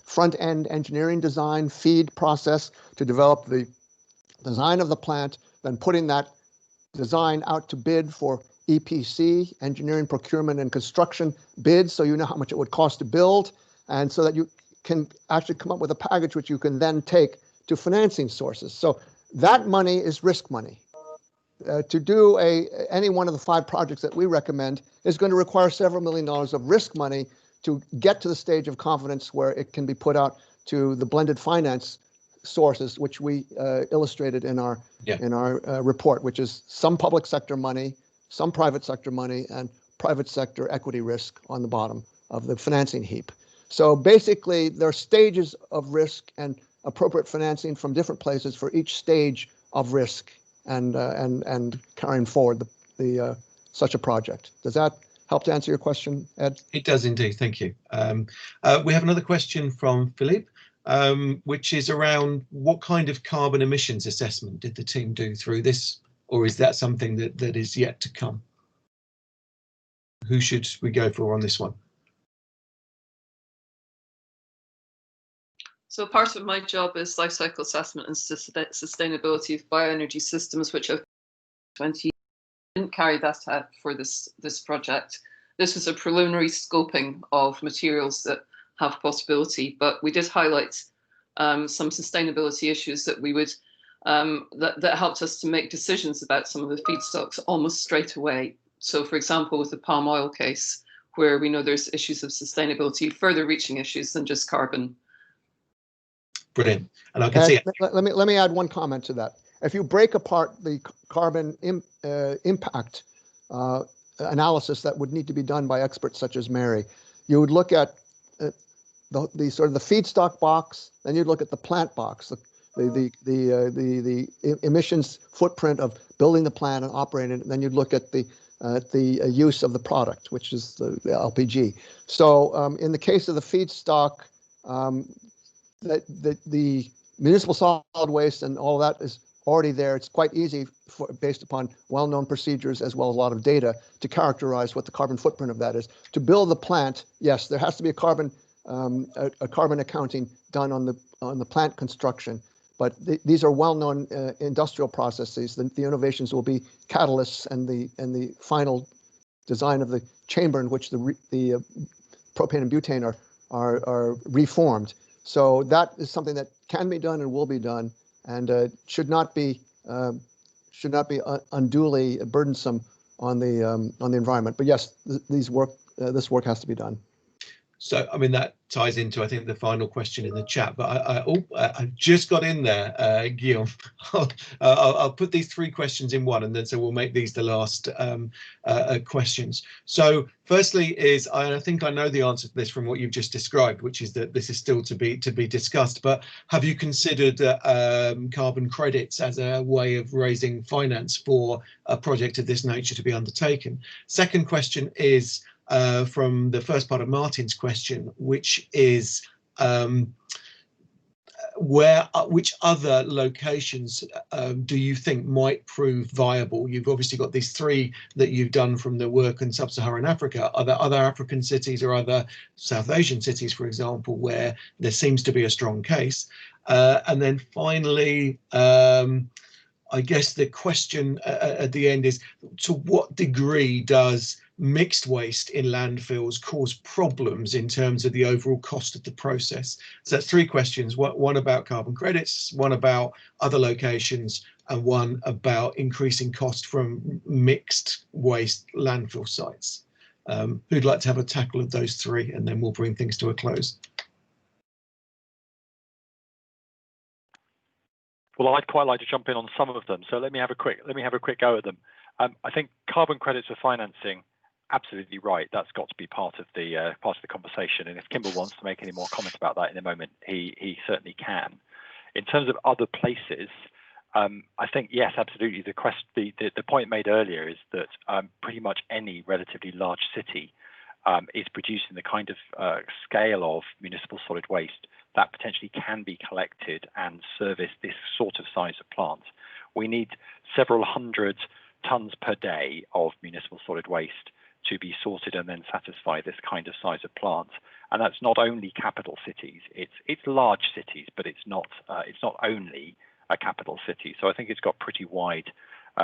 front-end engineering design feed process to develop the design of the plant, then putting that design out to bid for EPC, engineering, procurement, and construction bids, so you know how much it would cost to build, and so that you can actually come up with a package which you can then take to financing sources. So that money is risk money. To do any one of the 5 projects that we recommend is going to require several $1 million of risk money to get to the stage of confidence where it can be put out to the blended finance sources, which we illustrated in our report, which is some public sector money, some private sector money, and private sector equity risk on the bottom of the financing heap. So basically, there are stages of risk and appropriate financing from different places for each stage of risk and carrying forward the such a project. Does that help to answer your question, Ed? It does indeed. Thank you. We have another question from Philippe, which is around what kind of carbon emissions assessment did the team do through this, or is that something that is yet to come? Who should we go for on this one? So part of my job is life cycle assessment and sustainability of bioenergy systems, which I've 20 didn't carry that out for this project. This was a preliminary scoping of materials that have possibility, but we did highlight some sustainability issues that we would that helped us to make decisions about some of the feedstocks almost straight away. So, for example, with the palm oil case, where we know there's issues of sustainability, further reaching issues than just carbon. Brilliant. And I can see it. Let me add one comment to that. If you break apart the carbon impact analysis that would need to be done by experts such as Mairi, you would look at the sort of the feedstock box, then you'd look at the plant box, the emissions footprint of building the plant and operating it, and then you'd look at the use of the product, which is the LPG. So in the case of the feedstock, the municipal solid waste and all that is already there. It's quite easy based upon well-known procedures as well as a lot of data to characterize what the carbon footprint of that is. To build the plant, yes, there has to be a carbon accounting done on the plant construction, but these are well-known industrial processes. The innovations will be catalysts and the final design of the chamber in which the propane and butane are reformed. So that is something that can be done and will be done, and should not be unduly burdensome on the environment. But yes, this work has to be done. So, I mean, that ties into, I think, the final question in the chat, but I just got in there, Guillaume. I'll put these 3 questions in one, and then so we'll make these the last questions. So firstly is, I think I know the answer to this from what you've just described, which is that this is still to be discussed, but have you considered carbon credits as a way of raising finance for a project of this nature to be undertaken? Second question is, from the first part of Martin's question, which is which other locations do you think might prove viable? You've obviously got these 3 that you've done from the work in sub-Saharan Africa. Are there other African cities or other South Asian cities, for example, where there seems to be a strong case? And then finally, I guess the question at the end is, to what degree does mixed waste in landfills cause problems in terms of the overall cost of the process? So that's 3 questions, one about carbon credits, one about other locations, and one about increasing cost from mixed waste landfill sites. Who'd like to have a tackle of those 3, and then we'll bring things to a close? Well, I'd quite like to jump in on some of them. So let me have a quick go at them. I think carbon credits for financing, absolutely right. That's got to be part of the conversation. And if Kimball wants to make any more comments about that in a moment, he certainly can. In terms of other places, I think yes, absolutely. The point made earlier is that pretty much any relatively large city is producing the kind of scale of municipal solid waste that potentially can be collected and service this sort of size of plant. We need several hundred tons per day of municipal solid waste to be sorted and then satisfy this kind of size of plant. And that's not only capital cities, it's large cities, but it's not only a capital city. So I think it's got pretty wide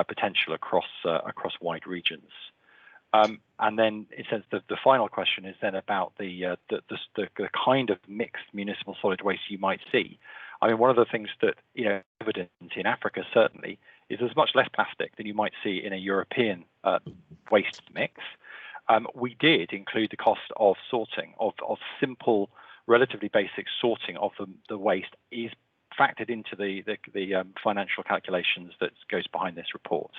potential across wide regions. And then it says that the final question is then about the kind of mixed municipal solid waste you might see. I mean, one of the things that evident in Africa certainly is there's much less plastic than you might see in a European waste mix. We did include the cost of sorting of simple, relatively basic sorting of the waste is factored into the financial calculations that goes behind this report.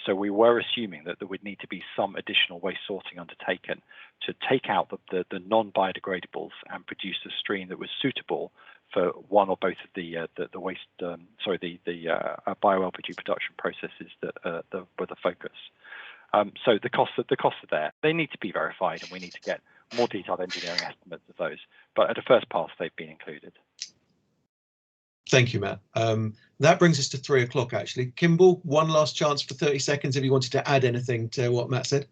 So we were assuming that there would need to be some additional waste sorting undertaken to take out the non-biodegradables and produce a stream that was suitable for one or both of the waste, the BioLPG production processes that were the focus. So the costs are there. They need to be verified, and we need to get more detailed engineering estimates of those. But at a first pass, they've been included. Thank you, Matt. That brings us to 3 o'clock, actually. Kimball, one last chance for 30 seconds if you wanted to add anything to what Matt said.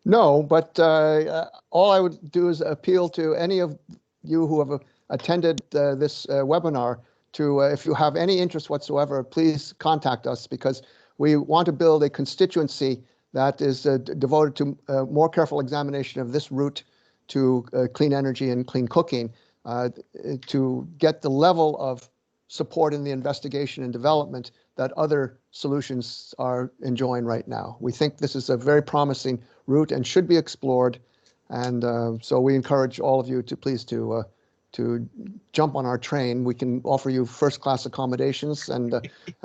No, but all I would do is appeal to any of you who have attended this webinar to, if you have any interest whatsoever, please contact us, because we want to build a constituency that is devoted to more careful examination of this route to clean energy and clean cooking. To get the level of support in the investigation and development that other solutions are enjoying right now. We think this is a very promising route and should be explored. And so we encourage all of you to please to jump on our train. We can offer you first-class accommodations and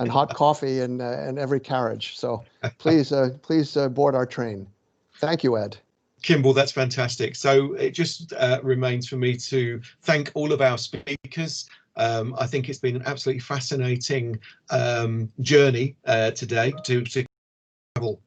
hot coffee in every carriage. So please board our train. Thank you, Ed. Kimball, that's fantastic. So it just remains for me to thank all of our speakers. I think it's been an absolutely fascinating journey today to travel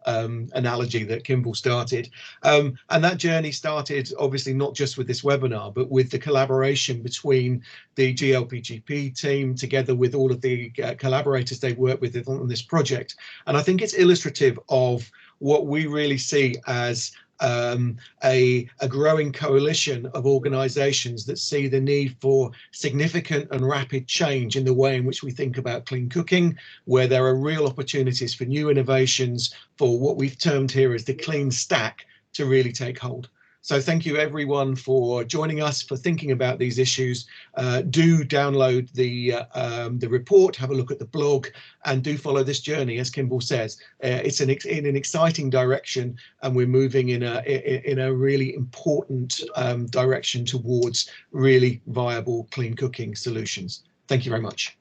analogy that Kimball started. And that journey started obviously not just with this webinar, but with the collaboration between the GLPGP team together with all of the collaborators they work with on this project. And I think it's illustrative of what we really see as a growing coalition of organisations that see the need for significant and rapid change in the way in which we think about clean cooking, where there are real opportunities for new innovations for what we've termed here as the clean stack to really take hold. So thank you everyone for joining us, for thinking about these issues. Do download the report, have a look at the blog, and do follow this journey. As Kimball says, it's in an exciting direction, and we're moving in a really important direction towards really viable clean cooking solutions. Thank you very much.